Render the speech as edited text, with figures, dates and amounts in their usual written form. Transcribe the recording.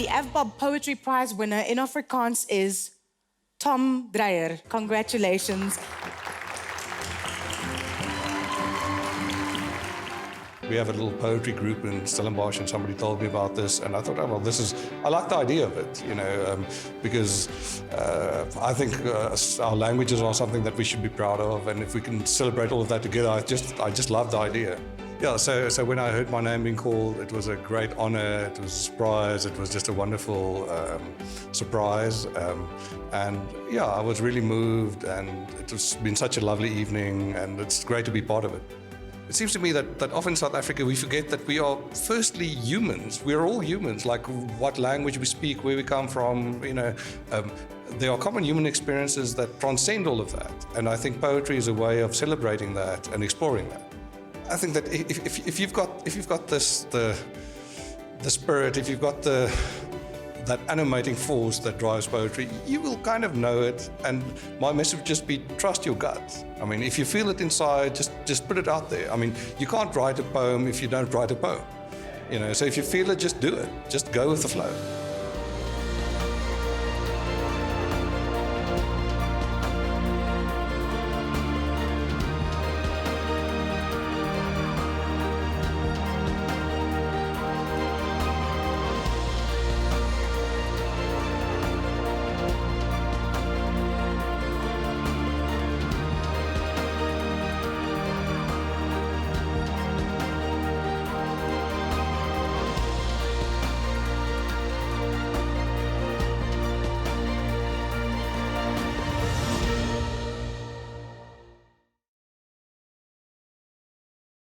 the AVBOB Poetry Prize winner in Afrikaans is Tom Dreyer. Congratulations. We have a little poetry group in Stellenbosch, and somebody told me about this, and I thought, oh, well, I like the idea of it, because I think our languages are something that we should be proud of, and if we can celebrate all of that together, I just love the idea. Yeah, so when I heard my name being called, it was a great honor, it was a surprise, it was just a wonderful surprise, and yeah, I was really moved, and it has been such a lovely evening, and it's great to be part of it. It seems to me that often in South Africa we forget that we are firstly humans. We are all humans, like what language we speak, where we come from, there are common human experiences that transcend all of that. And I think poetry is a way of celebrating that and exploring that. I think that if you've got the spirit, if you've got that animating force that drives poetry, you will kind of know it. And my message would just be, trust your gut. I mean, if you feel it inside, just put it out there. I mean, you can't write a poem if you don't write a poem. So if you feel it, just do it. Just go with the flow.